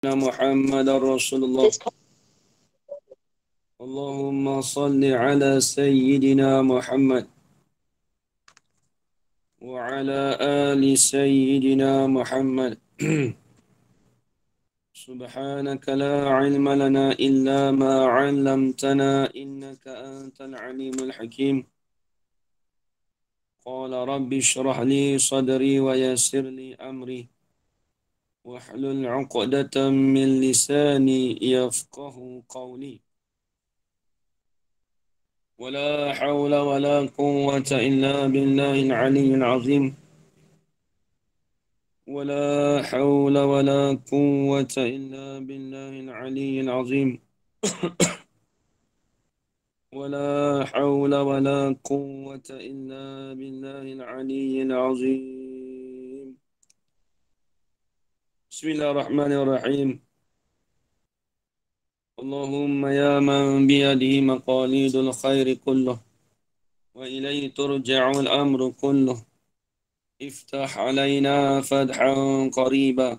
محمد رسول الله. اللهم صل على سيدنا محمد وعلى آل سيدنا محمد. سبحانك لا علم لنا إلا ما علمتنا إنك أنت العليم الحكيم. قال رب اشرح لي صدري ويسر لي أمري واحلل عقدة من لساني يفقه قولي. ولا حول ولا قوة إلا بالله العلي العظيم. ولا حول ولا قوة إلا بالله العلي العظيم. ولا حول ولا قوة إلا بالله العلي العظيم. بسم الله الرحمن الرحيم. اللهم يا من بيده مقاليد الخير كله وإليه ترجع الأمر كله، افتح علينا فتحا قريبا.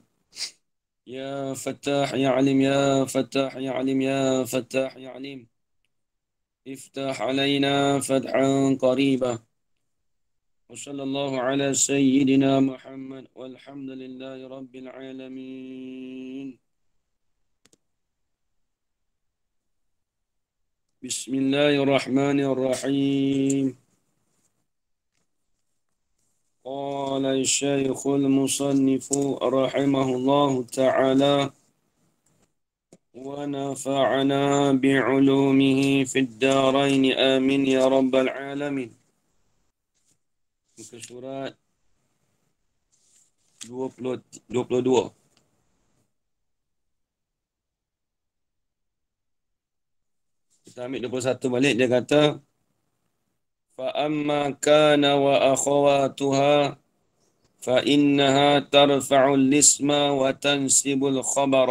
يا فتاح يا عليم يا فتاح يا عليم يا فتاح يا عليم، افتح علينا فتحا قريبا. وصلى الله على سيدنا محمد والحمد لله رب العالمين. بسم الله الرحمن الرحيم. قال الشيخ المصنف رحمه الله تعالى: ونفعنا بعلومه في الدارين آمين يا رب العالمين. Muka surat 22. Kita ambil 21 balik. Dia kata, فَأَمَّا كَانَ وَأَخَوَاتُهَا فَإِنَّهَا تَرْفَعُ الِّاسْمَ وَتَنْسِبُ الْخَبَرَ.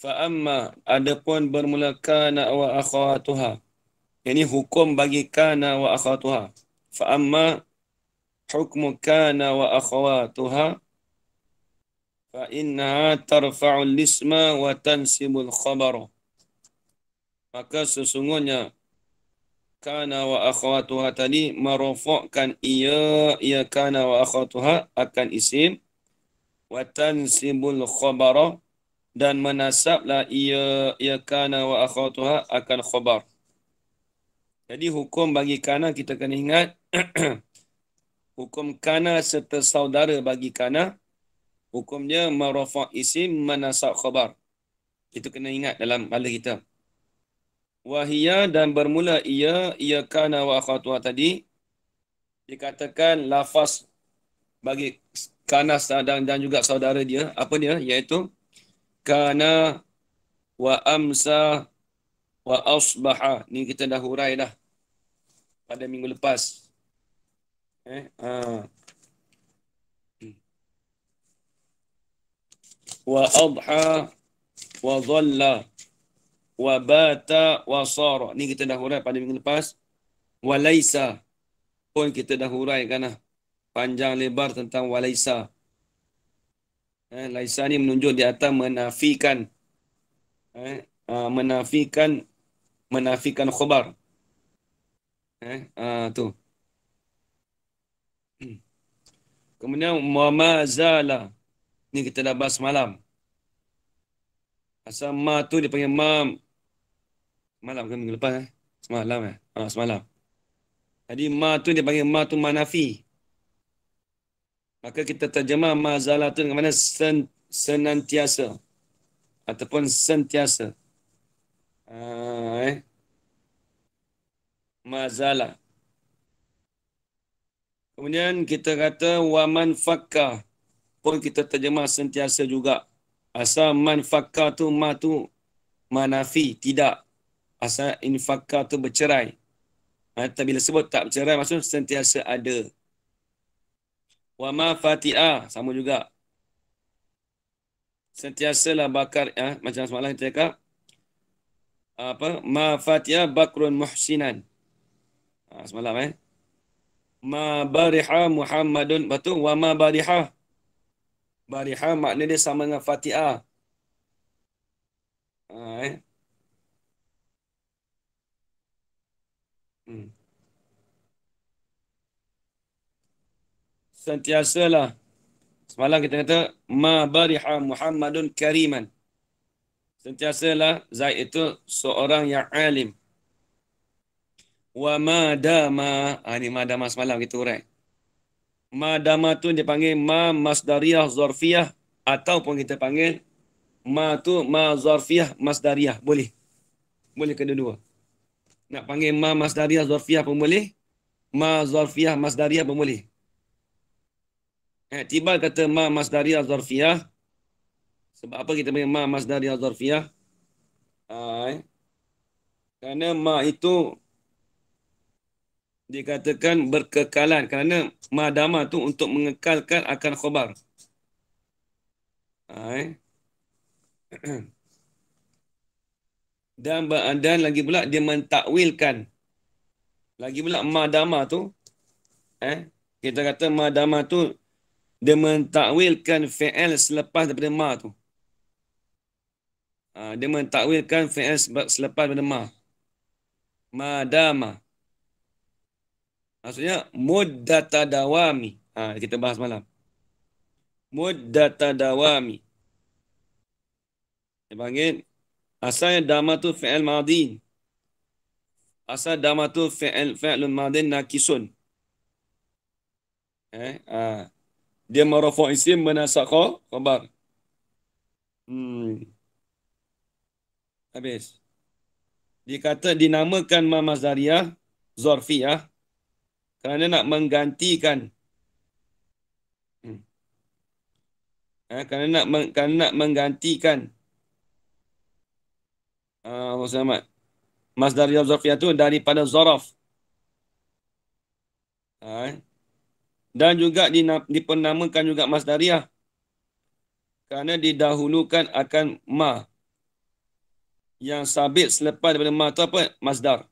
فَأَمَّا adapun bermula kana wa akhawatuha. Ini hukum bagi kana wa akhawatuha. فَأَمَّا hukmu kana wa akhawatuha فَإِنَّهَا تَرْفَعُ الِّاسْمَ وَتَنْسِبُ الْخَبَرَ. Maka sesungguhnya kana wa akhawatuha tadi merofokkan ia kana wa akhawatuha akan isim, wa tansibul khabara dan menasablah ia kana wa akhawatuha akan khabar. Jadi hukum bagi kana kita kena ingat hukum kana serta saudara bagi kana, hukumnya merofok isim, menasab khabar. Itu kena ingat dalam kepala kita. Wahia dan bermula ia kana wa akhawatuha tadi dikatakan lafaz bagi kana dan juga saudara dia. Apa dia? Iaitu kana wa amsa wa asbaha. Ni kita dah hurai dah pada minggu lepas. Wa adha wa dhalla wa bata wa sara. Ni kita dah hurai pada minggu lepas. Wa laisa pun kita dah huraikan dah. Panjang lebar tentang wa laisa. Laisa ni menunjuk di atas menafikan. Menafikan khabar. Tu. Kemudian mamazala. Ni kita dah bahas semalam. Asal ma tu dia panggil ma malam ke minggu lepas Semalam semalam. Jadi ma tu dia panggil ma tu manafi. Maka kita terjemah mazala tu dengan mana senantiasa ataupun sentiasa. Mazala. Kemudian kita kata waman fakka pun kita terjemah sentiasa juga. Asal man fakka tu ma tu manafi, tidak. Asal infakka tu bercerai. Tapi bila sebut tak bercerai maksud sentiasa ada. Wama fati'ah sama juga. Sentiasalah bakar macam semalam kita cakap ma fati'ah bakrun muhsinan. Semalam ma bariha Muhammadun. Betul. Wa ma bariha. Bariha makna dia sama dengan Fatihah. Ha, eh. Hmm. Sentiasalah. Semalam kita kata ma bariha Muhammadun kariman. Sentiasalah Zaid itu seorang yang alim. Wa madama, ni madama semalam kita urai. Madama tu dia panggil ma masdariyah zarfiyah ataupun kita panggil ma tu ma zarfiyah masdariyah. Boleh. Boleh kedua-dua. Nak panggil ma masdariyah zarfiyah pun boleh. Ma zarfiyah masdariyah pun boleh. Tiba kata ma masdariyah zarfiyah. Sebab apa kita panggil ma masdariyah zarfiyah? Kerana ma itu dikatakan berkekalan. Kerana madama tu untuk mengekalkan akan khabar. Dan lagi pula dia mentakwilkan. Lagi pula madama tu kita kata madama tu dia mentakwilkan fi'il selepas daripada ma tu. Dia mentakwilkan fi'il selepas daripada ma. Madama. Maksudnya muddata dawami. Kita bahas malam. Muddata dawami. Dia panggil asalnya dama tu fi'il madin. Asal dama tu fi'lun madin nakisun. Dia marafu' isim menasakh khabar. Habis. Dikata dinamakan ma masdariyah zarfiyah kerana nak menggantikan kerana nak menggantikan selamat masdariyah zarfiyah tu daripada zaraf. Dan juga dipenamakan juga masdariyah kerana didahulukan akan ma yang sabit selepas daripada ma tu apa? Masdar.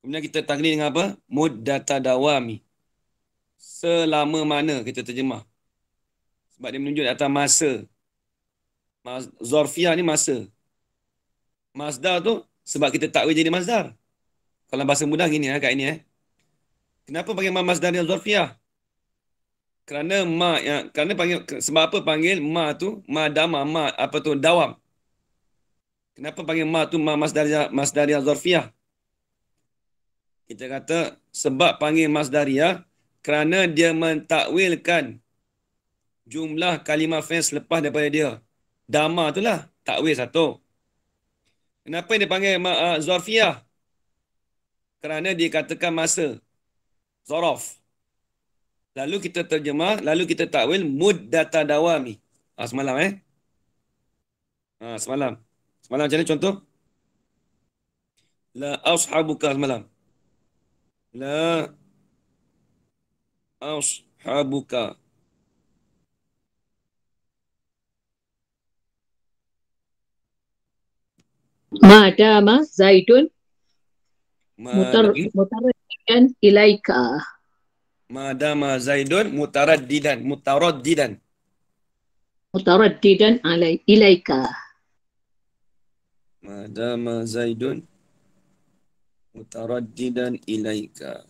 Kemudian kita taklid dengan apa? Muddata dawami. Selama mana kita terjemah. Sebab dia menunjuk atas masa. Zarfiyah ni masa. Masdar tu sebab kita takwil jadi masdar. Kalau bahasa mudah gini kat ini Kenapa panggil ma masdar yang zarfiyah? Kerana sebab apa panggil ma tu madama ma apa tu dawam. Kenapa panggil ma tu ma masdariyah zarfiyah? Kita kata sebab panggil masdariyah kerana dia mentakwilkan jumlah kalimah fi'il selepas daripada dia. Dama tu lah takwil satu. Kenapa dia panggil zarfiyah? Kerana dia katakan masa. Zaraf. Lalu kita terjemah, lalu kita takwil muddata dawami. Semalam semalam. Semalam macam mana contoh? La ashabuka semalam. La ashabuka. Madama Zaidun mutaraddidan ilaika. Madama Zaidun mutaraddidan. Mutaraddidan ilaika. Madama Zaidun mutaraddidan ilaika.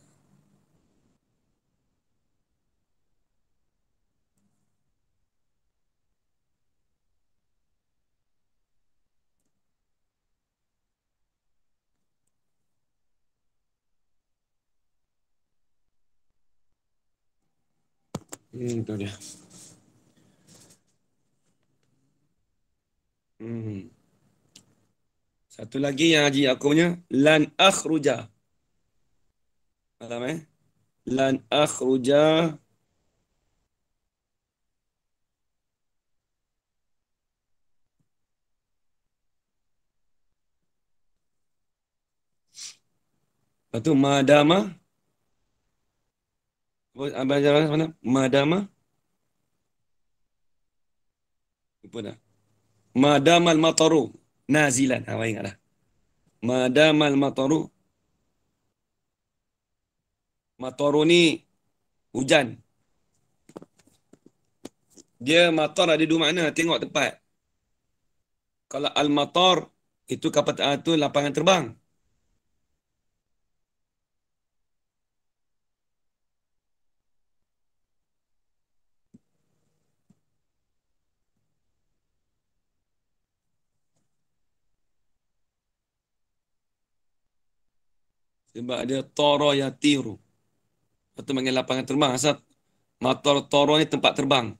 Itu dia. Satu lagi yang haji aku punya lan akhruja. Malam lan akhruja lepas tu madama apa jalan mana? Madama apa dah? Madamal mataru nazilan. Awak ingatlah. Madamal mataru. Mataru ni hujan. Dia matar ada dua makna, tengok tempat. Kalau al-matar itu kapal tu lapangan terbang. Sebab dia tara yatiru. Itu panggil lapangan terbang. Asal matar tara ni tempat terbang.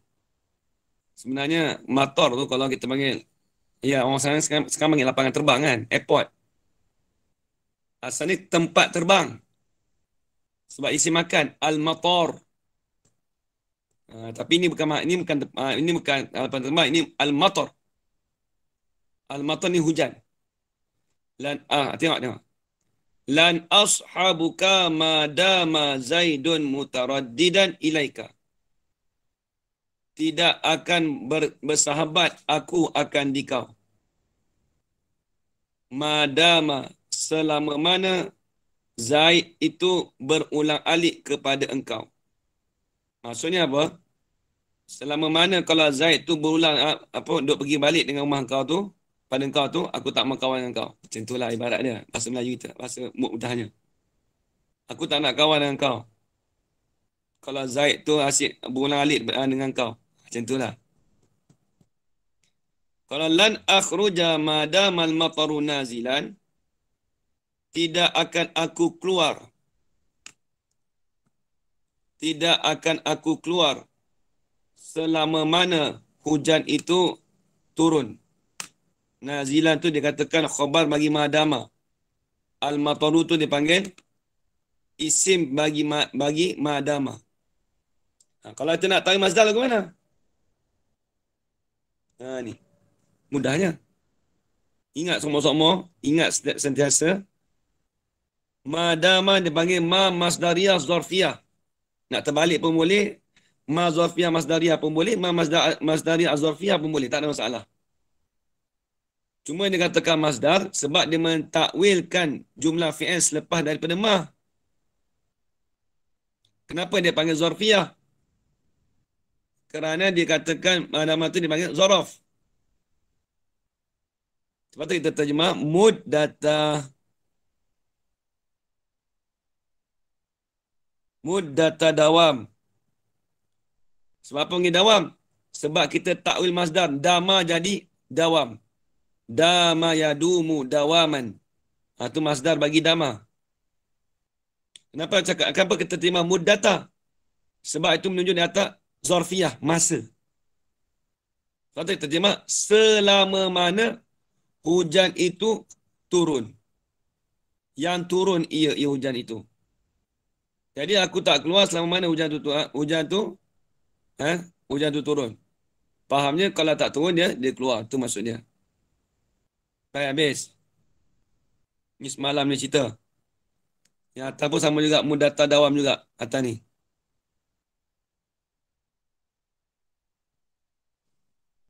Sebenarnya matar tu kalau kita panggil, ya orang sana sekarang panggil lapangan terbang kan, airport. Asal ni tempat terbang. Sebab isi makan al-matar. Tapi ini bukan lapangan terbang, ini al-matar. Al-matar ni hujan. Tengok. Lan ashabuka madama Zaidun mutaraddidan ilaika. Tidak akan bersahabat aku akan dikau. Madama, selama mana Zaid itu berulang alik kepada engkau. Maksudnya apa? Selama mana kalau Zaid tu berulang duk pergi balik dengan rumah engkau tu, pada engkau tu, aku tak mau kawan dengan engkau. Macam itulah ibarat dia. Bahasa Melayu kita. Bahasa mudahnya. Aku tak nak kawan dengan engkau. Kalau Zaid tu asyik berulang alik dengan engkau. Macam itulah. Kalau lan akhruja madamal mataru nazilan, tidak akan aku keluar. Tidak akan aku keluar selama mana hujan itu turun. Nazilan tu dikatakan khabar bagi madama. Al-mataru tu dipanggil isim bagi madama. Kalau kita nak tahu masdar lagu mana? Ni. Mudahnya. Ingat semua-semua. Ingat sentiasa. Madama dipanggil ma masdariyah zarfiyah. Nak terbalik pun boleh. Ma zarfiyah masdariyah pun boleh. Ma masdariyah zarfiyah pun boleh. Tak ada masalah. Cuma dia katakan masdar sebab dia mentakwilkan jumlah fi'il selepas daripada ma. Kenapa dia panggil zarfiyah? Kerana dia katakan madama tu dipanggil zaraf. Sebab tu kita terjemah muddata dawam. Sebab apa panggil dawam? Sebab kita takwil masdar. Dama jadi dawam. Dama yadumu dawaman. Itu masdar bagi dama. Kenapa kita terima muddata? Sebab itu menunjuk di atas zarfiyah, masa. Sebab itu kita terjemah selama mana hujan itu turun. Yang turun ia hujan itu. Jadi aku tak keluar selama mana hujan tu turun. Fahamnya kalau tak turun dia keluar. Itu maksudnya. Baik, habis. Ni semalam ni cerita. Yang atas pun sama juga. Muddata dawam juga. Atas ni.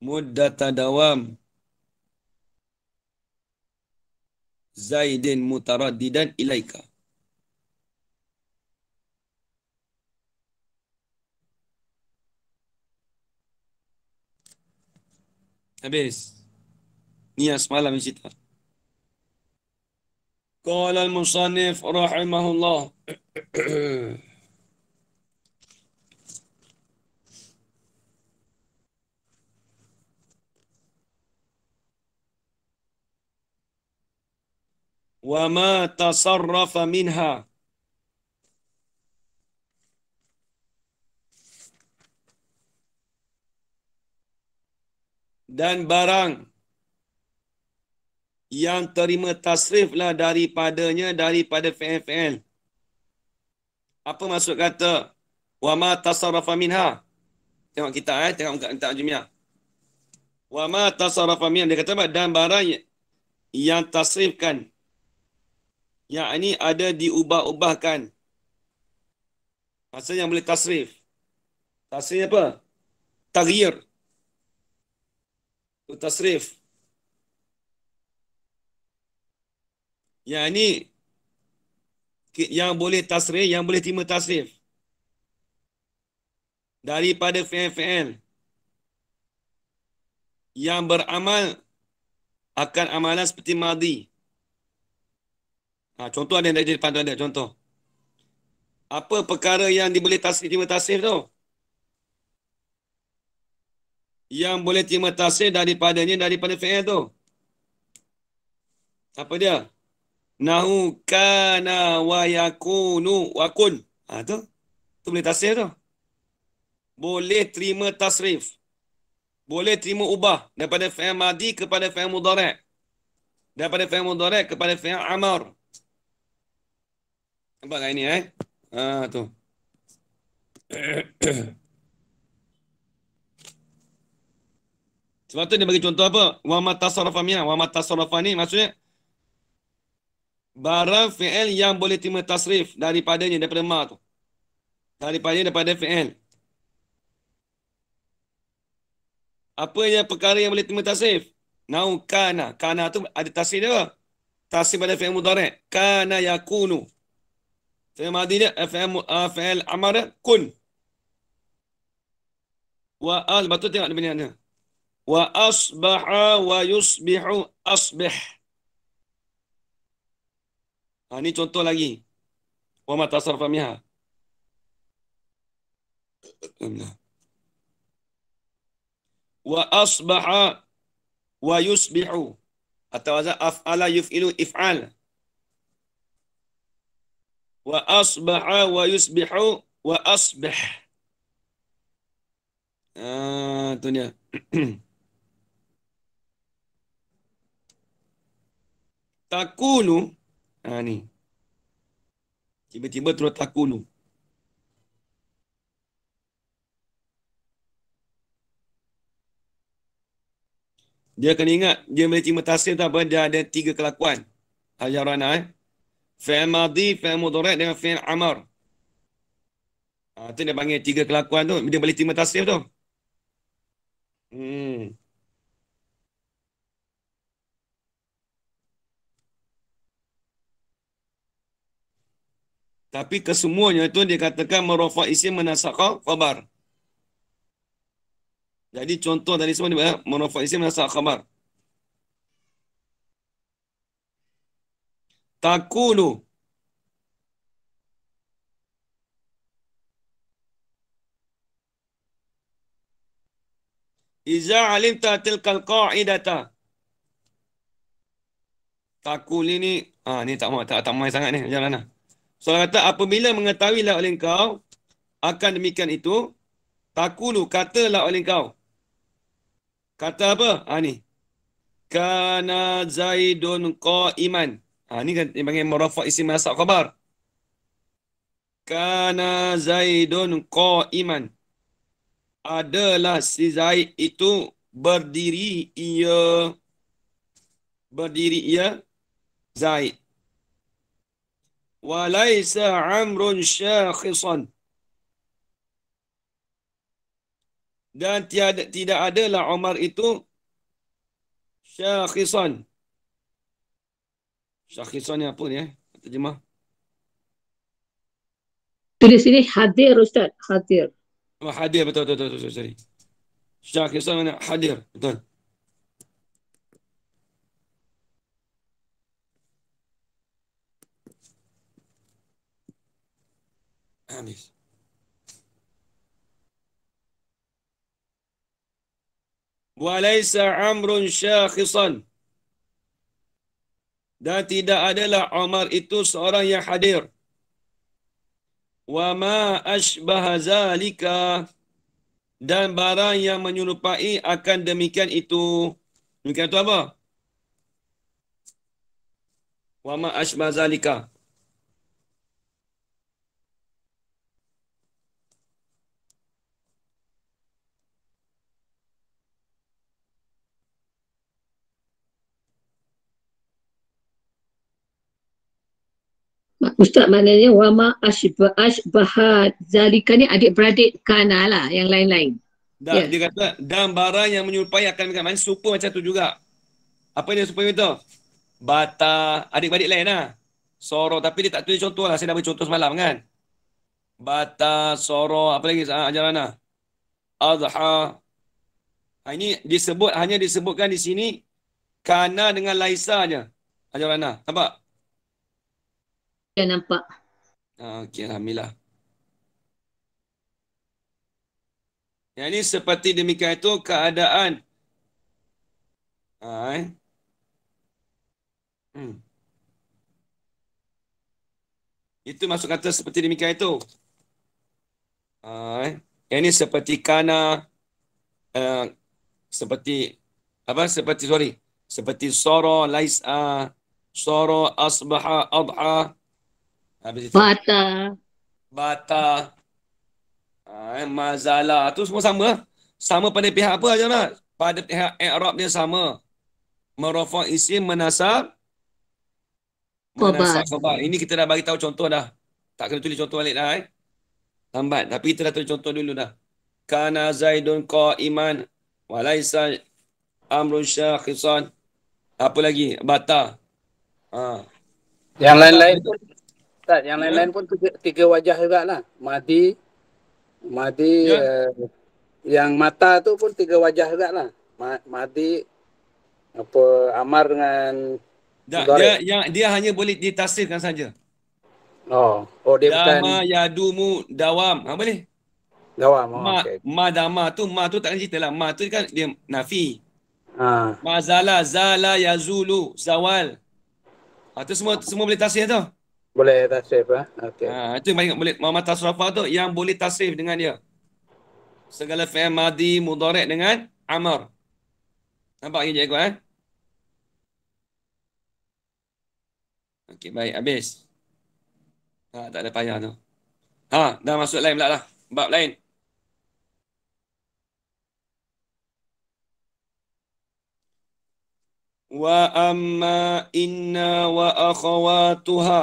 Muddata dawam. Zaidin mutaraddidan ilaika. Habis. Ni yang semalam ni cerita. Qala al-musannif rahimahullah. Wa ma tasarrafa minha. Dan barang yang terima tasriflah daripada fi'il. Apa maksud kata wa ma tasarrafa minha? Tengok kita tengok kita jumlah. Wa ma tasarrafa minha, dia kata dan barang yang tasrifkan, yakni ada diubah-ubahkan. Maksudnya yang boleh tasrif. Tasrif apa? Taghyir. Itu tasrif. Yang ini yang boleh tasrif, yang boleh terima tasrif daripada fi'il. yang beramal akan amalan seperti madi. Contoh ada yang jadi pada ada contoh. Apa perkara yang boleh terima tasrif tu? Yang boleh terima tasrif daripada fi'il tu. Apa dia? Nahu kana wa yakunu wa kun. Tu. Tu boleh tasrif tu. Boleh terima tasrif. Boleh terima ubah daripada fi'il madi kepada fi'il mudhari'. Daripada fi'il mudhari' kepada fi'il amar. Nampak tak ini tu. Sebab tu dia bagi contoh apa? Wa matasarrafa minha. Wa matasarrafa ni maksudnya barang fi'il yang boleh terima tasrif daripadanya, daripada ma tu. Daripada fi'il. Apa yang perkara yang boleh terima tasrif? Nau kana. Kana tu ada tasrif dia apa? Tasrif pada fi'il mudhari'. Kana yakunu. Fi'il madi dia, fi'il amar dia, kun. Lepas tu tengok dia punya ni. Wa asbaha wa yusbihu asbih. Ni contoh lagi. Wa ma tasarrafa minha. Wa asbaha wa yusbihu. Atau af'ala yuf'ilu if'al. Wa asbaha wa yusbihu wa asbih. Tu dia. Takunu. Ni. Tiba-tiba terus takunu. Dia kena ingat, dia boleh terima tasrif tu apa? Dia ada 3 kelakuan. Ajarana fi'il madi, fi'il mudhari' dengan fi'il amar. Tu dia panggil 3 kelakuan tu. Dia boleh terima tasrif tu. Tapi kesemuanya itu dikatakan merafa' isim menasakha khabar. Jadi contoh tadi semua dia merafa' isim menasakha khabar. Takulu. Iza alimta tilkal qa'idata. Takul ini, ni tak main sangat ni. Jangan lah. Soalan kata, apabila mengetahuilah oleh engkau akan demikian itu, takulu, katalah oleh engkau. Kata apa? Ni. Kana Zaidun qa'iman. Ni kan dia panggil merafa' isim masak khabar. Kana Zaidun qa'iman. Adalah si Zaid itu berdiri ia Zaid. Walaysa Amrun syakhisan. Dan tidak adalah Umar itu syakhisan. Syakhisan ni apa ni terjemah? Tulis sini hadir Ustaz, hadir. Hadir, betul. Sorry. Syakhisan mana? Hadir, betul. Habis. Walaysa Amrun syakhisan. Dan tidak adalah Umar itu seorang yang hadir. Wa ma ashbaha zalika. Dan barang yang menyerupai akan demikian itu. Demikian itu apa? Wa ma ashbaha zalika. Ustaz, maknanya wama ashbaha zalika ni adik-beradik kana lah, yang lain-lain. Dia kata, dan barang yang menyerupai akan demikian. Maksudnya serupa macam tu juga. Apa dia serupa itu? Bata, adik-beradik lain lah. Soro, tapi dia tak tulis contoh lah. Saya dah beri contoh semalam kan. Bata, Soro, apa lagi ajaran lah. Adha. Ini hanya disebutkan di sini kana dengan laisa aja. Ajar Ana. Nampak? Ya, nampak. Okey, alhamdulillah. Yang ini seperti demikian itu keadaan. Ha, eh. Hmm. Itu maksud kata seperti demikian itu. Ha, eh. Yang ini seperti kana, uh, seperti apa? Seperti soro laisa, soro asbaha adha. Habis itu. Bata. Bata, mazala tu semua sama. Sama pada pihak apa aja lah. Pada pihak i'rab dia sama. Marafa' isim Khobar. menasab khabar. Ini kita dah bagi tahu contoh dah. Tak kena tulis contoh balik dah lambat. Tapi kita dah tulis contoh dulu dah. Kana Zaidun qa'iman wa laisa amrun syakhisan. Apa lagi? Bata. Ha. Yang Bata lain-lain betul. pun, Ustaz, yang Ya. lain-lain pun tiga wajah juga lah. Madi Ya. yang mata tu pun tiga wajah juga lah. Madi, apa, Amar dengan Dia Mudhari'. dia hanya boleh ditasrifkan saja. Dia bukan Dama yadumu dawam. Ha, boleh? gawam. Okey. Ma tu tak kena cerita lah. Ma tu kan dia nafi. Ha, Mazala, zala, yazulu, zawal. Tu semua boleh tasrif tu. boleh tasrif lah. Okey. Itu yang paling boleh. Muhammad Tasrafah tu yang boleh tasrif dengan dia. Segala fi'il madi mudhari' dengan amar. Nampak ni cikgu eh? Okey, baik. Habis. Tak ada payah tu. Dah masuk lain pula lah. Bab lain. Wa amma inna wa akhawatuha.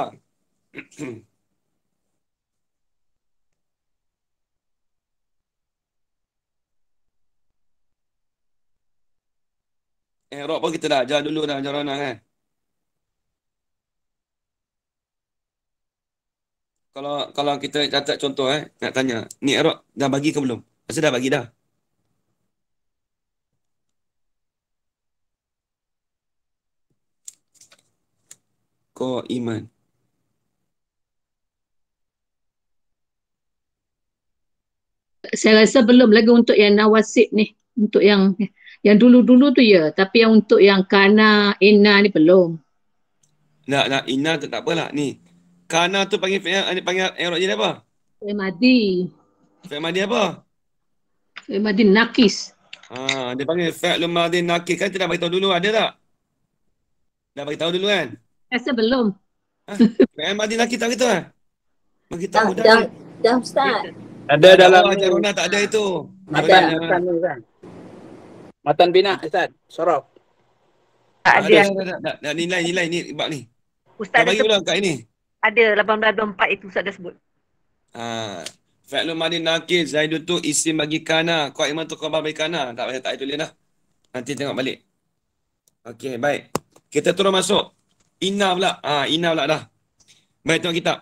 Rob pun kita dah ajar dulu dah ajar orang kan. Kalau kita catat contoh nak tanya, ni Rob dah bagi ke belum? Rasa dah bagi dah. Ko iman. Saya rasa belum lagi untuk yang nawasib ni. Untuk yang dulu-dulu tu ya. Tapi yang untuk yang kana, inna ni belum. Nak inna tu tak apalah ni. Kana tu panggil panggil Rob jadi apa? Fi'il madi. Fi'il madi apa? Fi'il madi nakis. Dia panggil fi'lun madhi nakir kan kita dah bagi tahu dulu ada tak? Dah bagi tahu dulu kan? Rasa belum. Fi'il madhi nakir tak gitu kan? Bagi tahu dah Dah, ni. dah Ustaz. Ada dalam Ajar Rona tak ada itu. matan ni kan. Matan bina Ustaz, Sorof. Tak ada. Dah nilai ni bab ni. Ustaz Dah bagi belum kat ini? ada 1824 itu Ustaz dah sebut. Fi'lun madhi nakir Zaidu tu isim bagi kana. Qa'iman tu khabar bagi kana. Tak payah tak tulis dah. Nanti tengok balik. Okey, baik. Kita terus masuk. Inna pula. Inna pula dah. Baik, tengok kitab.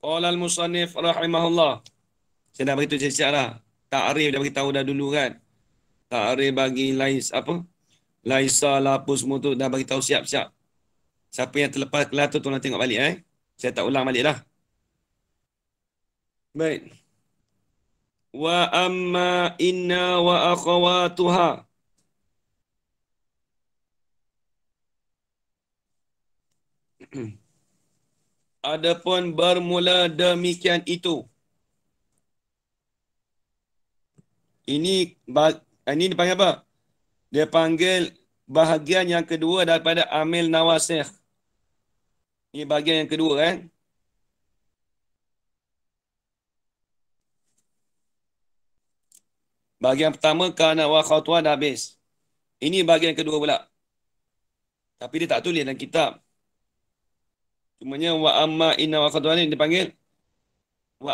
Qala al-musannif rahimahullah. Saya dah beritahu siap-siap lah. Ta'rif dah beritahu dah dulu kan. Ta'rif bagi lais apa? Laisa lapus semua tu dah beritahu siap-siap. Siapa yang terlepas kelas tu tolong tengok balik Saya tak ulang balik dah. Baik. Wa amma inna wa akhawatuha. Adapun bermula demikian itu. Ini dipanggil apa? Dia panggil bahagian yang kedua daripada amil nawasikh. Ini bahagian yang kedua Bahagian pertama kana wa khawtuha dah habis. Ini bahagian yang kedua pula. Tapi dia tak tulis dalam kitab. Cumanya wa amma inna wa khawtuha ni dipanggil wa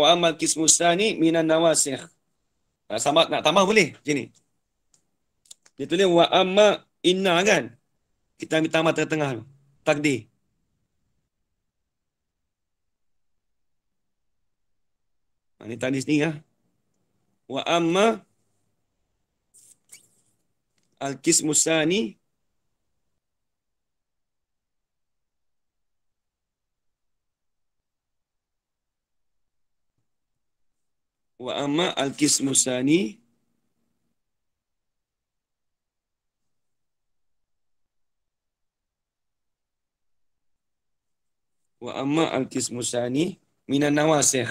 amal kismusani minan nawasikh. Sama nak tambah boleh sini. Dia tulis wa amma inna kan. Kita ambil tambah tengah-tengah tu. Takdir. Ini tadi sini Wa amma al-qismu tsani wa amma al-qismu tsani wa amma al-qismu tsani minan nawasikh.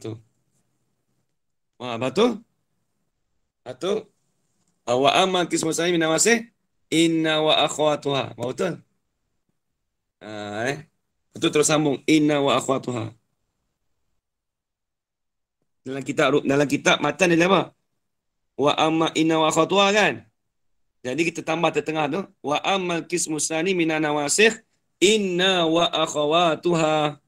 Tu. Betul? Betul? Wa amma al-qismu tsani minan nawasikh inna wa akhwatuha. Betul? Betul, terus sambung. Inna wa akhwatuha. Dalam kitab matan dia apa? Wa amma inna wa akhwatuha kan? Jadi kita tambah tengah tu. Wa ammal qismu tsani minan nawasikh inna wa akhwatuha.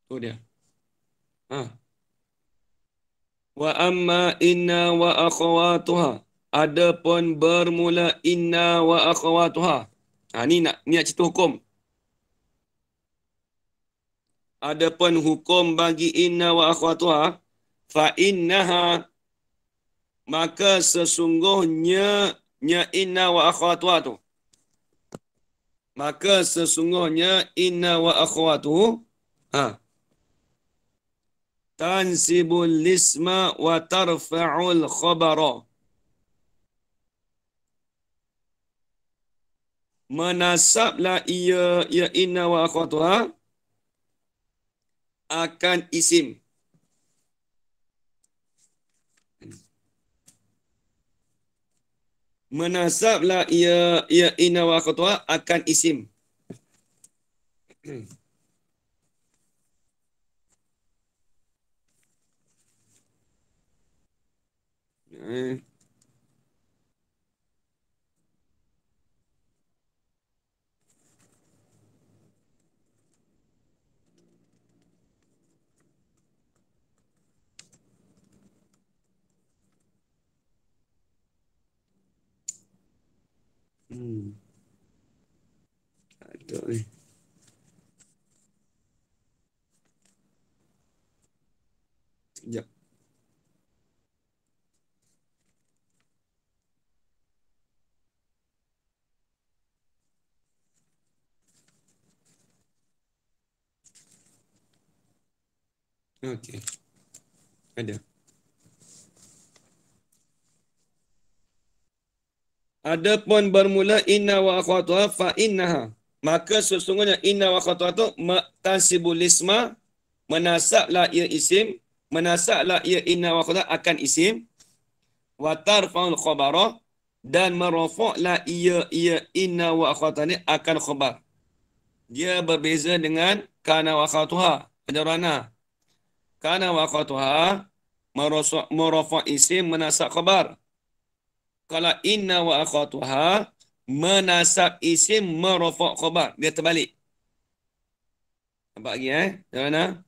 Tu dia. Wa amma inna wa akhwatuha. Adapun bermula inna wa akhwatuha. Ni nak cerita hukum. Adapun hukum bagi inna wa akhwatuha, fa innaha, maka sesungguhnya inna wa akhwatuha tu. Maka sesungguhnya inna wa akhwatuhu tansibul lisma wa tarfa'ul khabara. Menasablah ia inna wa akhwatuha akan isim. Menasablah ia inna wa akhwatuha akan isim. Ada ni. Sekejap. Okey. Ada. Adapun bermula inna wa akhwatuha fa innaha, maka sesungguhnya inna wa akhwatuha tu tansibul isma, menasablah ia isim, menasablah ia inna wa akhwatuha akan isim, wa tarfa'ul khabara, dan merafa'lah ia inna wa akhwatuha ni akan khabar. Dia berbeza dengan kana wa akhwatuha. Penjarana. Kana wa akhwatuha merafa' isim, menasab khabar. Kalau inna wa akhwatuha menasab isim, merafa' khabar. Dia terbalik. Nampak lagi Penjarana?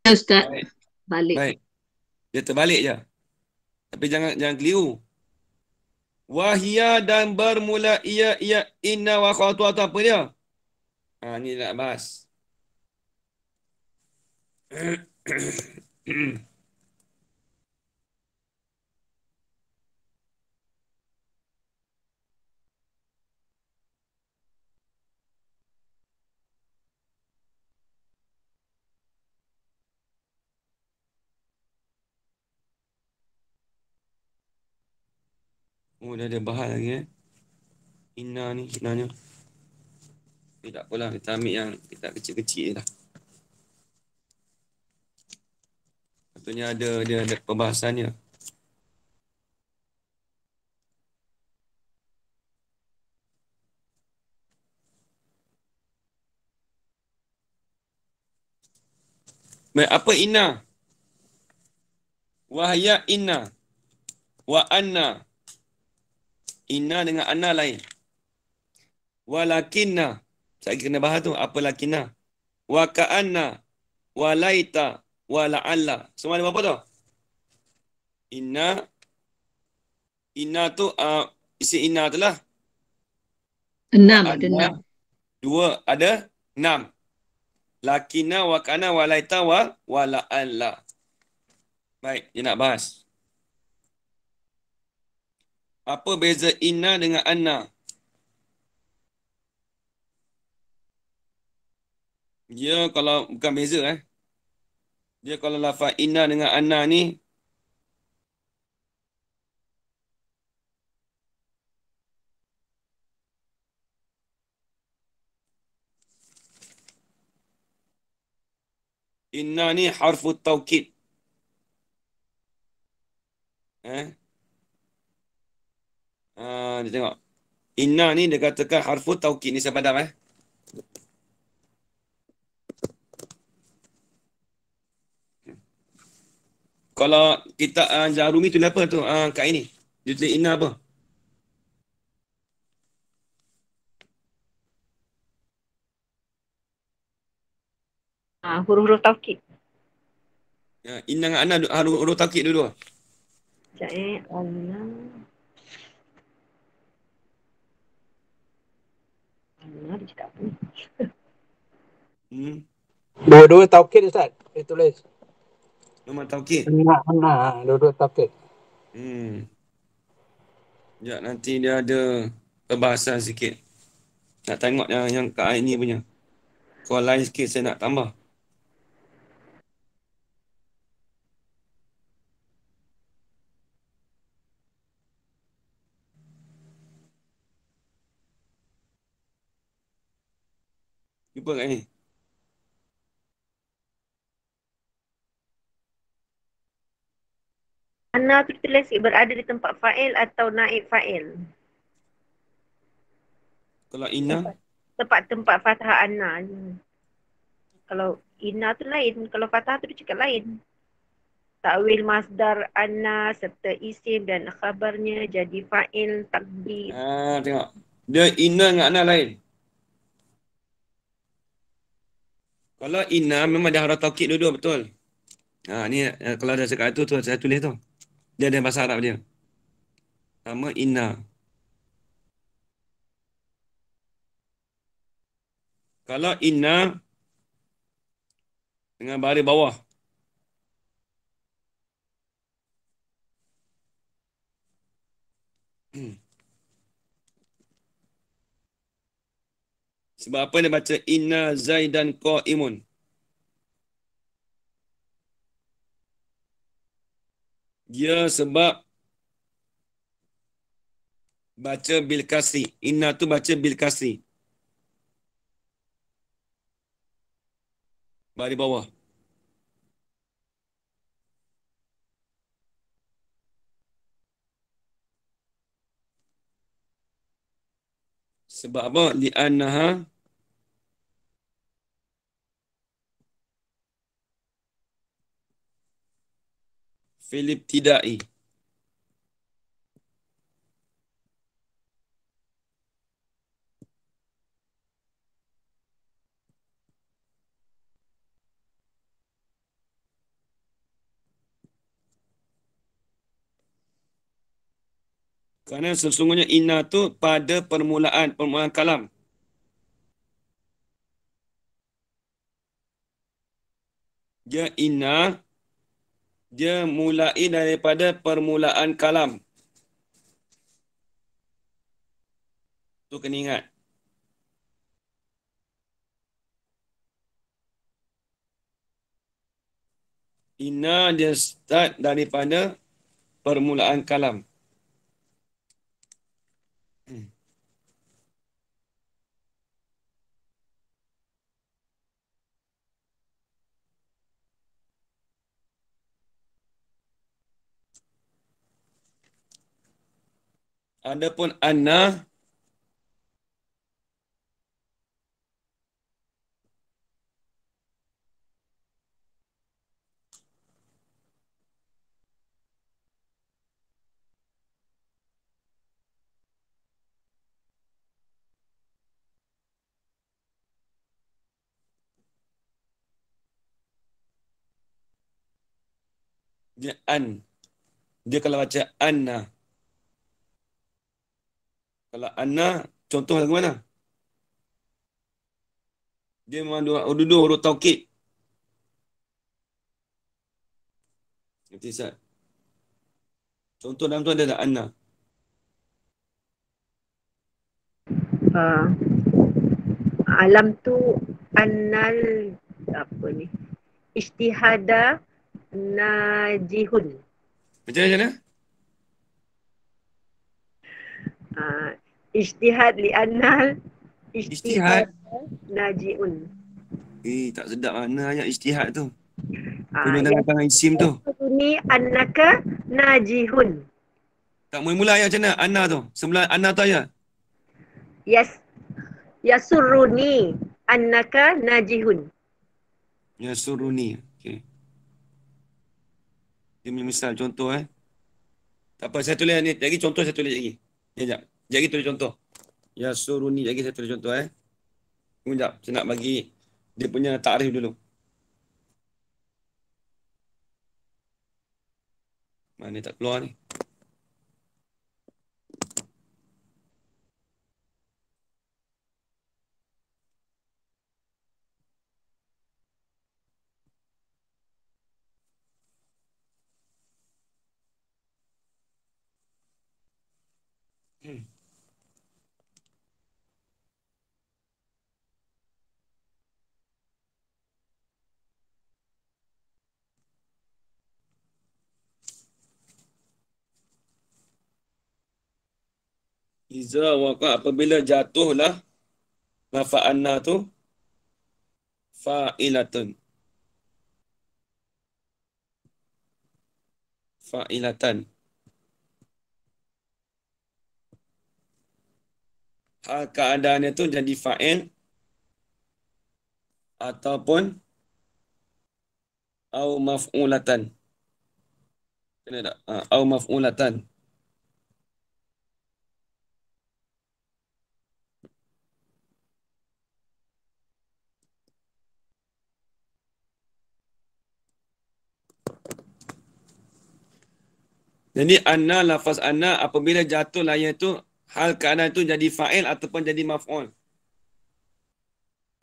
Ya, Ustaz. Baik. Balik. Baik. Dia terbalik je. Tapi jangan keliru. Wahia, dan bermula ia inna wa akhwatuha tu apa dia? Ni nak bahas. Dah ada bahas lagi Inna ni sebenarnya. Tak apalah, kita ambil yang kita kecil-kecil je lah. Patutnya dia ada perbahasannya. Baik, apa inna? Wahya inna. Wa anna. Inna dengan anna lain. Walakinna. Saya kena bahas tu. Apa lakinna? Wa ka'anna. Wa laita. Wa la'alla. Semua ada berapa tu? Inna. Inna tu isi inna tu lah. Wa 6 ada anna. 6. Dua. Ada 6. Lakinna wa ka'anna wa laita wa la'alla. Baik. Dia nak bahas. Apa beza inna dengan anna? Dia kalau bukan beza Dia kalau lafaz inna dengan anna ni inna ni harfu taukid. Dia tengok. Inna ni dia katakan harfu taukid ni saya padam Kalau kita Jarumi tu apa tu? Kat ini. Dia tulis inna apa? Huruf-huruf taukid. Inna dengan anna huruf taukid dua-dua. Sekejap Allah. Allah dia cakap apa ni? Dua-dua taukid Ustaz. Dia tulis. Memang taukid. Dua-dua taukid. Ya, nanti dia ada perbahasan sikit. Nak tengok yang kat ini punya. Kalau lain sikit saya nak tambah. Jumpa kat ni. Anna tu tulis berada di tempat fa'il atau naib fa'il. Kalau inna, Tempat fathah anna je. Kalau inna tu lain, kalau fathah tu dia cakap lain. Takwil masdar anna serta isim dan khabarnya jadi fa'il takdir. tengok. Dia inna dengan anna lain. Kalau inna memang dia harus taukid dua-dua betul. Ni kalau dah cakap tu saya tulis tu. Dia ada bahasa Arab dia. Sama inna. Kalau inna dengan baris bawah. Sebab apa dia baca inna zaidan qa'imun? Dia sebab baca bil kasri. Inna tu baca bil kasri. Baris bawah. Sebab apa? Li'annaha fil ibtida'i. Kerana sesungguhnya inna tu pada permulaan kalam. Dia inna, dia mulai daripada permulaan kalam. Tu kena ingat. Inna dia start daripada permulaan kalam. Adapun anna Dia an. Dia kalau baca anna. Kalau anna, contoh lagu mana? Dia memang dua huruf taukid. Nanti Ustaz. Contoh dalam tu ada tak anna? Uh, alam tu annal apa ni? Ijtihada najihun. Macam mana? Ijtihad li annal Ijtihad. ijtihad najiun. Tak sedap mana ayat ijtihad tu. Ah, Penuh dengan tangan isim tu. Ini annaka najihun. Tak mula-mula ayat macam mana? Anna tu. Sebelah anna tu ayat. Yes. Yasurruni annaka najihun. Ya suruni. Okay. Dia punya misal contoh Tak apa, saya tulis ni. Lagi contoh saya tulis lagi. Sekejap. Lagi tulis contoh. Ya suruni. Lagi saya tulis contoh Sekejap. Saya nak bagi dia punya takrif dulu. Mana tak keluar ni? Iza waqa apabila jatuhlah lafaz anna tu fa'ilatun. Fa'ilatan. Hal keadaannya tu jadi fa'il ataupun au maf'ulatan. Kena tak? Au maf'ulatan. Jadi anna, lafaz anna apabila jatuh layar tu hal keadaan tu jadi fa'il ataupun jadi maf'ul.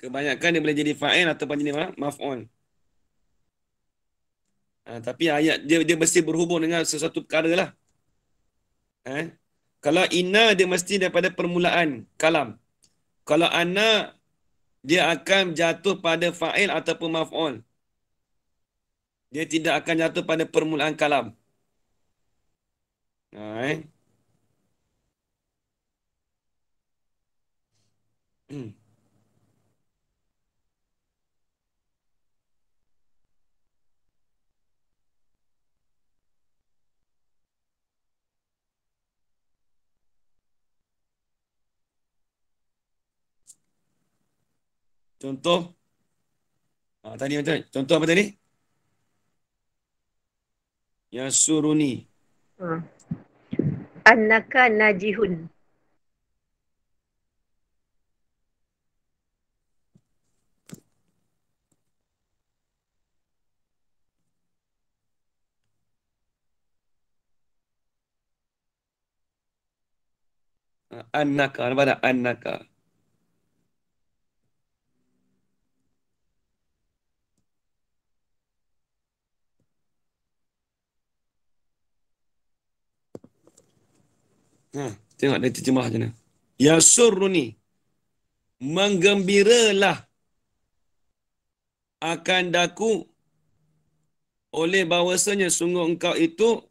Kebanyakan dia boleh jadi fa'il ataupun jadi maf'ul. Tapi ayat dia mesti berhubung dengan sesuatu perkara lah. Kalau inna dia mesti daripada permulaan kalam. Kalau anna dia akan jatuh pada fa'il ataupun maf'ul. Dia tidak akan jatuh pada permulaan kalam. Contoh. Tadi macam contoh apa tadi? Yasuruni. Annaka najihun. Annaka. Apa dah? Annaka. Tengok dia terjemah macam mana. Yasuruni. Menggembiralah akan daku oleh bahawasanya sungguh engkau itu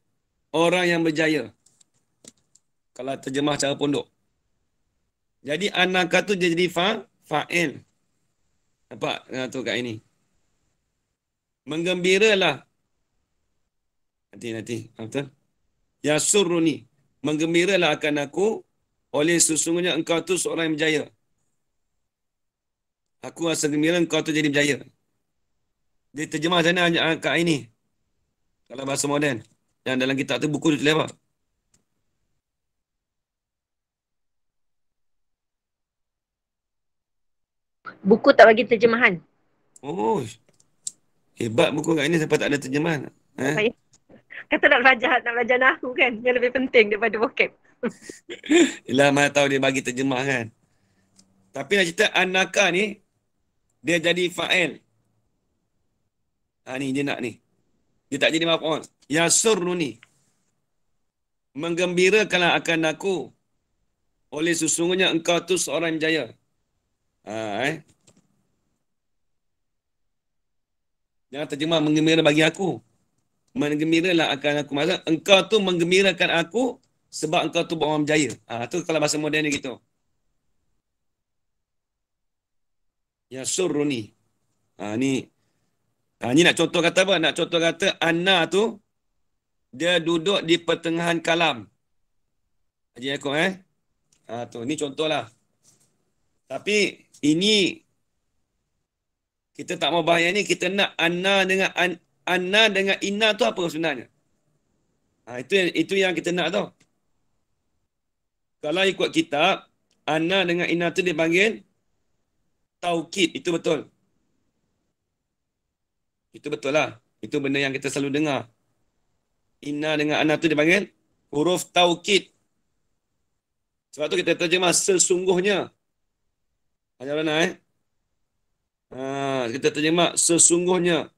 orang yang berjaya. Kalau terjemah cara pondok. Jadi annaka tu dia jadi fa'il. Nampak tu kat ini. Menggembiralah. Nanti. Betul? Yasuruni. Menggembiralah akan aku oleh sesungguhnya engkau tu seorang yang berjaya. Aku rasa gembira engkau tu jadi berjaya. Dia terjemah sana kat ini. Kalau bahasa moden. Yang dalam kitab tu buku tu tulis apa? Buku tak bagi terjemahan. Oh. Hebat buku kat ini sampai tak ada terjemahan. Kata nak belajar nahu kan, yang lebih penting daripada vocab. Yelah, mana tahu dia bagi terjemah kan. Tapi nak cerita anaka ni, dia jadi fa'il. Ni dia nak ni. Dia tak jadi maf'ul. Yasurruni. Menggembirakanlah akan aku. Oleh sesungguhnya engkau tu seorang jaya. Jangan terjemah menggembira bagi aku. Menggembiralah akan aku. Maksudnya engkau tu menggembirakan aku sebab engkau tu orang berjaya. Tu kalau bahasa moden ni gitu. Yasurruni. Ni nak contoh kata apa? Nak contoh kata Anna tu dia duduk di pertengahan kalam. Haji Yaakob tu ni contohlah. Tapi ini kita tak mau bahas ni, kita nak Anna dengan Inna tu apa sebenarnya? Itu yang kita nak tu. Kalau ikut kitab, Anna dengan Inna tu dipanggil taukid. Itu betul. Itu betul lah. Itu benda yang kita selalu dengar. Inna dengan Anna tu dipanggil huruf taukid. Sebab tu kita terjemah sesungguhnya. Macam mana kita terjemah sesungguhnya.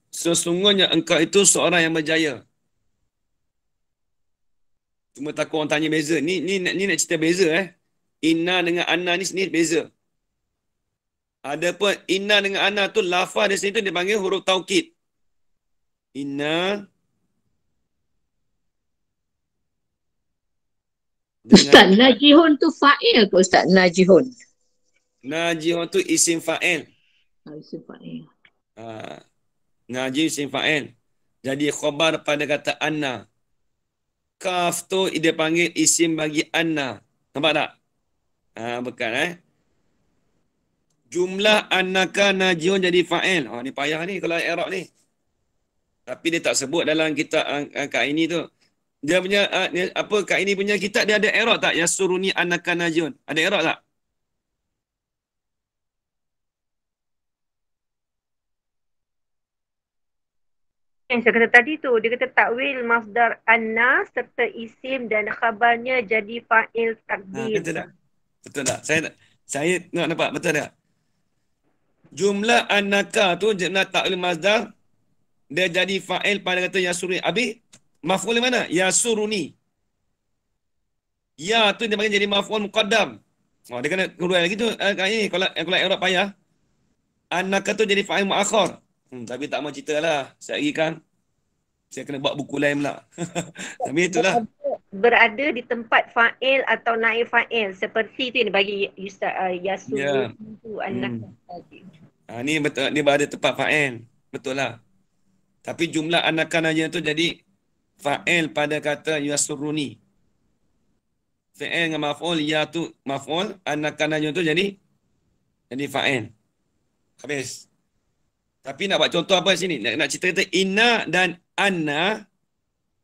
Sesungguhnya engkau itu seorang yang berjaya. Cuma takut orang tanya beza. Ni nak cerita beza Inna dengan Anna ni sendiri beza. Adapun Inna dengan Anna tu lafaz di sini tu dipanggil huruf taukid. Inna Ustaz, najihun tu fa'il ke Ustaz? Najihun. Najihun tu isim fa'il. Isim fa'il. Najih isim fa'il. Jadi khabar pada kata Anna. Kaf tu dia panggil isim bagi Anna. Nampak tak? Bukan Jumlah annaka najihun jadi fa'il. Ni payah ni kalau i'rab ni. Tapi dia tak sebut dalam kitab kat ini tu. Dia punya kat ini punya kitab dia ada i'rab tak? Yasuruni annaka najihun. Ada i'rab tak? Yang saya kata tadi tu, dia kata takwil masdar anna serta isim dan khabarnya jadi fa'il takdir. Betul tak? Betul tak? Saya nampak betul tak? Jumlah annaka tu jumlah takwil masdar dia jadi fa'il pada kata yasuruni. Habis maf'ul mana? Yasuruni. Ya tu dia panggil jadi maf'ul muqaddam. Dia kena keluar lagi tu kalau i'rab payah. Annaka tu jadi fa'il muakhar. Tapi tak mau ceritalah. Saya lagi kan saya kena buat buku lain pula. Tapi itulah. Berada di tempat fa'il atau naib fa'il. Seperti tu yang bagi Yasuru tu anak. Ni betul, dia berada tempat fa'il. Betul lah. Tapi jumlah anakan aja tu jadi fa'il pada kata yasuruni. Fa'il dengan maf'ul, ya tu maf'ul, anakan aja tu jadi fa'il. Habis. Tapi nak buat contoh apa sini? Nak cerita kata inna dan anna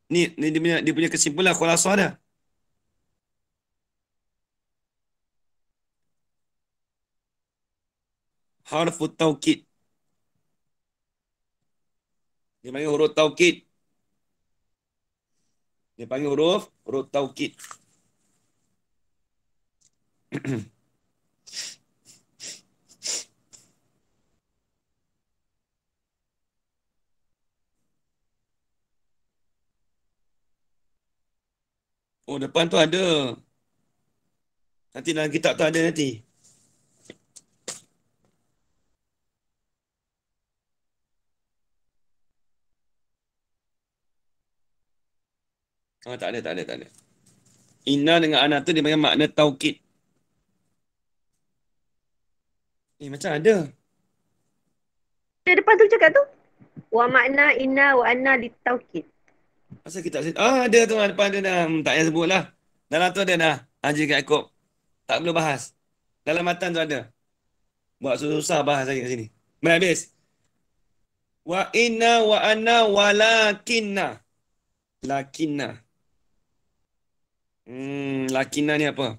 ni dia punya kesimpulan khulasah dah. Harfu taukid. Dia panggil huruf taukid. Dia panggil huruf taukid. Depan tu ada. Nanti dalam kitab tu ada nanti. Tak ada. Inna dengan ana tu dia panggil makna taukid. Macam ada. Dia depan tu cakap tu. Wa makna inna wa anna litaukid. Asal kita ada tu depan dia dah. Tak payah sebut lah. Dalam tu ada dah. Haji Yaakob. Tak perlu bahas. Dalam matan tu ada. Buat susah bahas lagi kat sini. Baik, habis. Wa inna wa anna walakinna. Lakinna. Lakinna ni apa?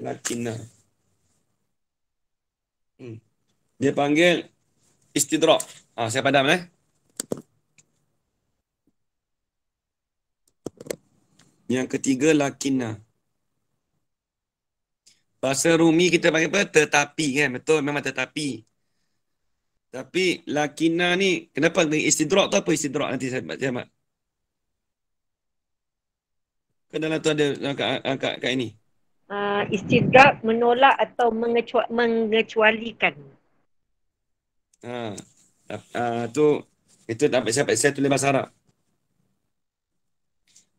Lakinna. Dia panggil istidrak. Saya padam Yang ketiga lakinna. Bahasa Rumi kita panggil apa? Tetapi kan. Betul, memang tetapi. Tapi lakinna ni, kenapa istidrak tu apa istidrak nanti saya Ahmad? Ke dalam tu ada kat ini. Istidrak menolak atau mengecualikan. Tu itu dapat saya tulis bahasa Arab.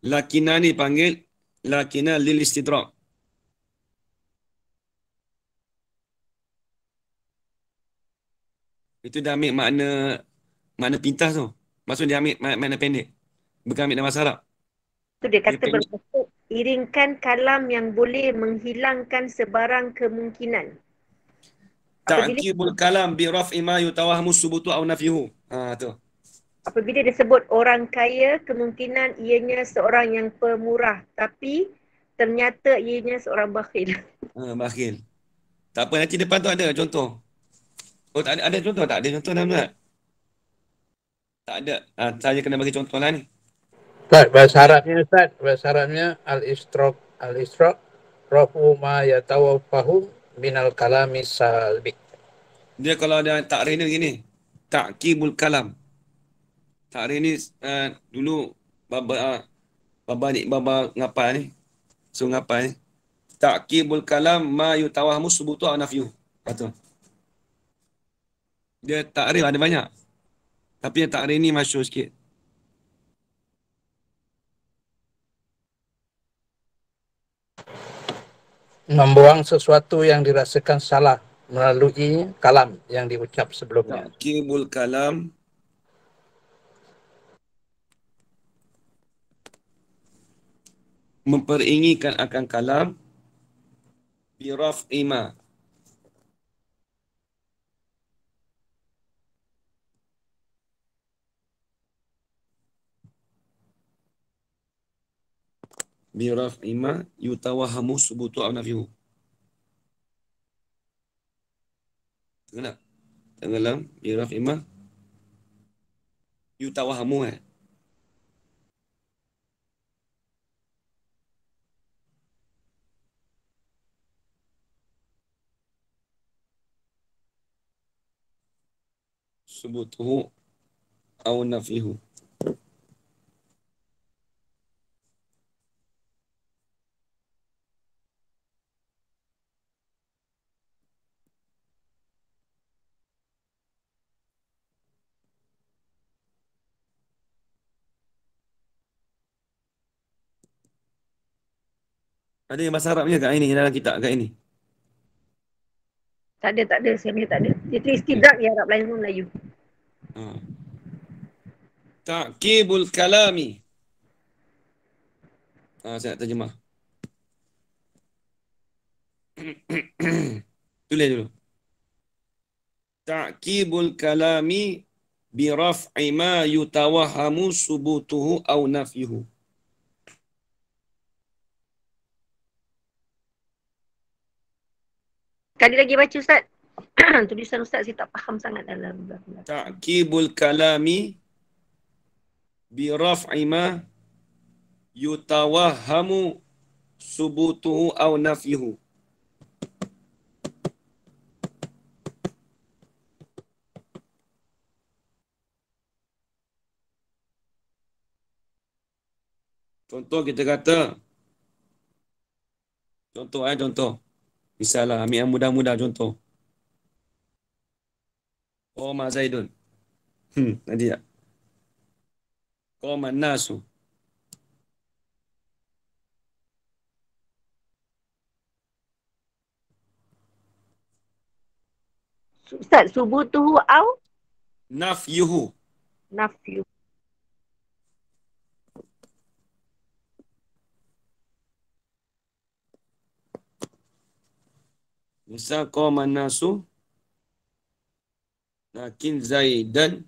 Lakinna ni panggil lakinna lil istidrak. Itu dah ambil makna pintas tu. Maksud dia ambil makna pendek. Bukan ambil dalam bahasa Arab. Tu dia kata bermaksud iringkan kalam yang boleh menghilangkan sebarang kemungkinan. Ta'kibul kalam bi raf'i ma yutawahhamu subutu aw nafyuhu. Tu. Apabila disebut orang kaya, kemungkinan ianya seorang yang pemurah, tapi ternyata ianya seorang bakhil. Bakhil. Tak apa, nanti depan tu ada contoh. Oh, tak ada contoh? Tak ada contoh dalam tak? Tak ada. Saya kena bagi contoh lah ni. Ustaz, bahasa Arabnya al-istroq rafu ma yatawaffahu minal kalami salbik. Dia kalau ada takrif ni begini. Ta'kibul kalam. Takrif ni dulu baba ngapal ni. So ngapal ni. Ta'kibul kalam ma yutawahhamu subutu aw nafyuhu. Betul. Dia takrif ada banyak. Tapi yang takrif ni masyhur sikit. Membuang sesuatu yang dirasakan salah melalui kalam yang diucap sebelumnya. Ta'kibul kalam memperingikan akan kalam biraf'i ma. Biraf'i ma yutawahhamu subutu aw nafyuhu. Tenggelam. Tenggelam biraf'i ma yutawahhamu subutuhu aw nafyuhu. Ada yang bahasa Arabnya kat ini, dalam kitab kat ini. Tak ada. Saya punya tak ada. Dia tulis istidrak di Arab lain pun Melayu. Ta'kibul kalami. Saya nak terjemah. Tulis dulu. Ta'kibul kalami bi raf'i ma yutawahhamu subutuhu aw nafyuhu. Sekali lagi baca Ustaz. Tulisan Ustaz saya tak faham sangat dalam belakang. Ta'kibul kalami bi raf'i ma yutawahhamu subutuhu aw nafyuhu. Contoh kita kata, contoh. Misalnya, ambil yang mudah-mudah contoh. Qoma Zaidun. Nanti tak? Qoma Nasu. Ustaz, subutuhu au Nafyuhu. nafyu. Misal qoma Nasu. Lakin Zaidan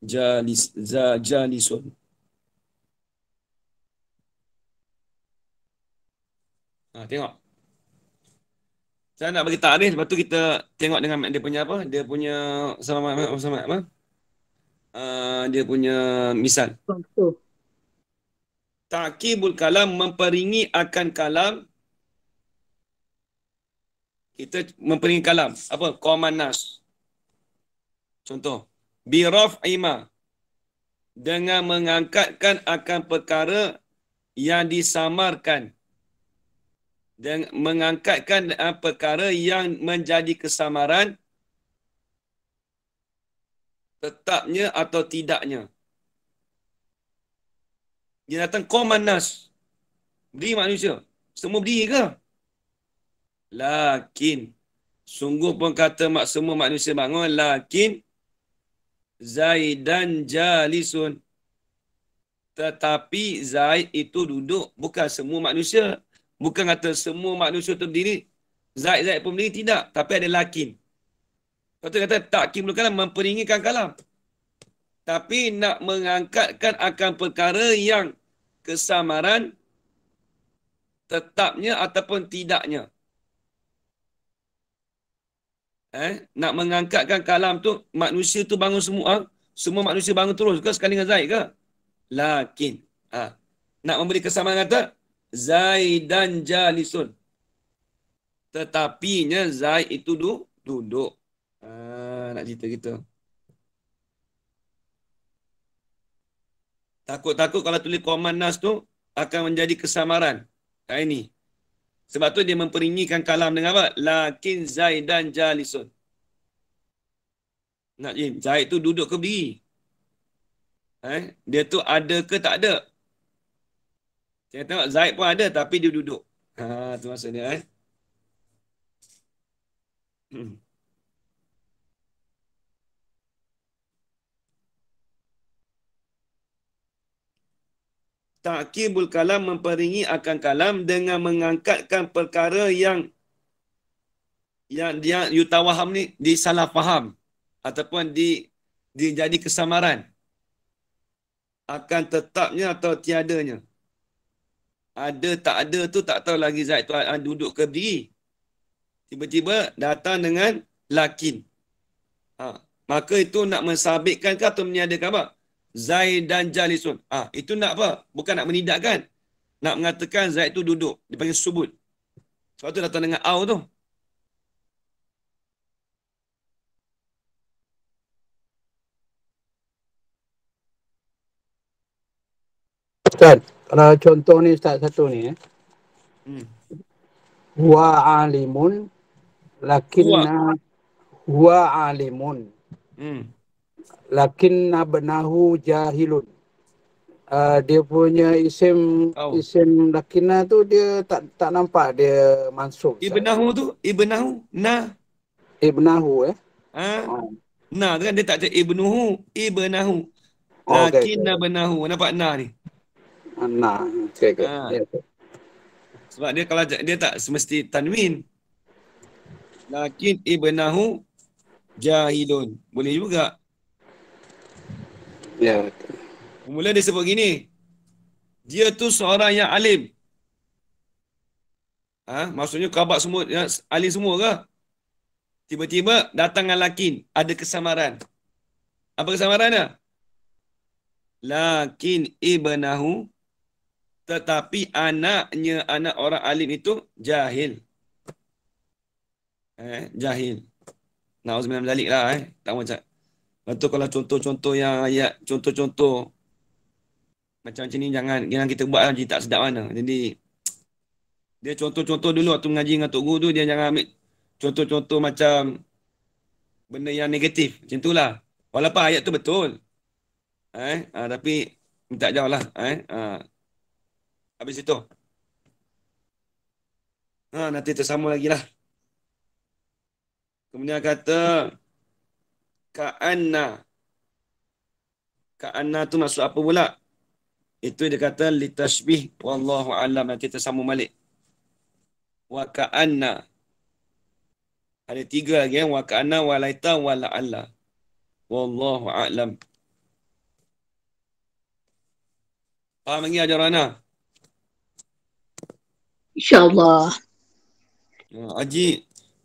jalisun. Tengok. Saya nak bagi takrif, lepas tu kita tengok dengan dia punya apa? Dia punya sama apa? Dia punya misal. Contoh. Ta'kibul kalam, memperingi akan kalam. Kita memperingi kalam. Apa? Qaman nas. Contoh. Biraf'i ma. Dengan mengangkatkan akan perkara yang disamarkan. Dan mengangkatkan perkara yang menjadi kesamaran tetapnya atau tidaknya. Dia datang qaman nas. Berdiri manusia. Semua berdiri ke? Lakin. Sungguh pun kata semua manusia bangun. Lakin. Zaidan jalisun. Tetapi Zaid itu duduk. Bukan semua manusia. Bukan kata semua manusia itu berdiri. Zaid pun berdiri. Tidak. Tapi ada lakin. Lepas tu kata ta'kibul kalam, memperingikan kalam. Tapi nak mengangkatkan akan perkara yang kesamaran tetapnya ataupun tidaknya. Nak mengangkatkan kalam tu, manusia tu bangun semua. Semua manusia bangun terus ke sekali dengan Zaid ke? Lakin. Nak memberi kesamaan kata, Zaidan jalisun. Tetapinya Zaid itu duduk. Nak cerita kita. Takut-takut kalau tulis qaman nas tu akan menjadi kesamaran. Ini. Sebab tu dia memperingikan kalam dengan apa? Lakin Zaidan jalisun. Nak Zaid tu duduk ke berdiri? Dia tu ada ke tak ada? Saya tengok Zaid pun ada tapi dia duduk. Tu maksudnya. Ta'kibul kalam, memperingi akan kalam dengan mengangkatkan perkara yang dia yutawaham ni disalah faham ataupun jadi kesamaran akan tetapnya atau tiadanya. Ada tak ada tu tak tahu lagi Zaid tu duduk ke berdiri. Tiba-tiba datang dengan lakin. Maka itu nak mensabitkan ke atau meniadakan apa? Zaid dan jalisun. Itu nak apa? Bukan nak menidakkan. Nak mengatakan Zaid tu duduk. Dipanggil subut. Sebab tu datang dengan au tu. Ustaz, kalau contoh ni Ustaz satu ni. Huwa alimun lakinna huwa alimun. Lakinna benahu jahilun. Dia punya isim lakinna tu dia tak nampak dia mansub. Ibnahu tu, ibnahu Ibnahu Nah tu kan dia tak cakap ibnuhu, ibnahu. Okay. Lakinna benahu. Nampak nah ni? Nah, okay. Sebab dia kalau dia tak semesti tanwin. Lakin ibnahu jahilun. Boleh juga. Ya. Mula dia sebut gini. Dia tu seorang yang alim. Maksudnya khabar semua alim semua ke? Tiba-tiba datang dengan lakin. Ada kesamaran. Apa kesamarannya? Lakin ibnahu, tetapi anak orang alim itu jahil. Jahil. Na'udzubillah min dzalik lah. Tak macam. Lepas tu kalau contoh-contoh yang ayat, contoh-contoh macam ni jangan kita buat lah, tak sedap mana. Jadi dia contoh-contoh dulu waktu mengaji dengan Tok Guru tu, dia jangan ambil contoh-contoh macam benda yang negatif. Macam tu lah. Walaupun ayat tu betul. Tapi minta jauh lah. Habis itu. Nanti tersambung lagi lah. Kemudian kata Ka'anna tu maksud apa pula? Itu dia kata litashbih wallahu a'lam. Nanti tersambung balik. Wa ka'anna. Ada 3 lagi. Wa ka'anna wa laita wa la'alla. Wallahu a'lam. Faham lagi ajaran Ana? InsyaAllah.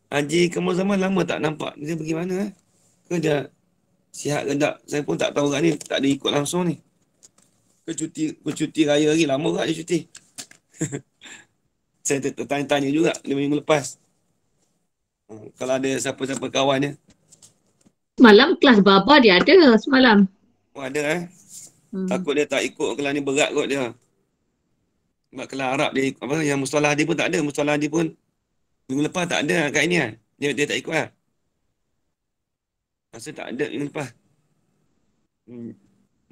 Haji kamu zaman lama tak nampak. Dia pergi mana? Ke dia sihat ke tak? Saya pun tak tahu kat ni. Tak ada ikut langsung ni. Ke cuti raya lagi. Lama kat dia cuti. Saya tertanya-tanya juga 5 minggu lepas. Kalau ada siapa-siapa kawan dia. Semalam kelas Baba dia ada semalam. Oh ada Takut dia tak ikut kelas ni berat kot dia. Sebab kelas Arab dia ikut apa? Yang mustalah dia pun tak ada. Mustalah dia pun minggu lepas tak ada kat ini kan. Dia tak ikut lah. Masa tak ada minggu lepas.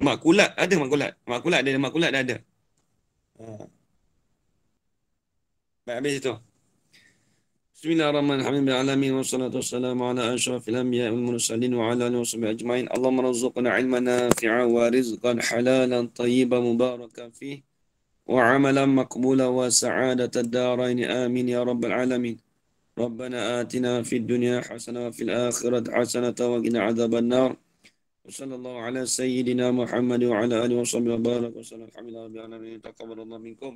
Makulat ada makulat. Makulat dah ada. Baik habis itu. Bismillahirrahmanirrahim. Alamin wassalatu wassalamu ala asyrafil anbiya wal mursalin wa ala alihi washabihi ajmain. Allahumma rzuqna ilman nafi'a wa rizqan halalan tayyiban mubarakan fih wa amalan maqbula wa sa'adatad darain. Amin ya rabbal alamin. ربنا آتنا في الدنيا حسنة وفي الآخرة حسنة وقنا عذاب النار وصلى الله على سيدنا محمد وعلى آله وصحبه وبارك وسلم. الحمد لله رب العالمين. تقبل الله منكم.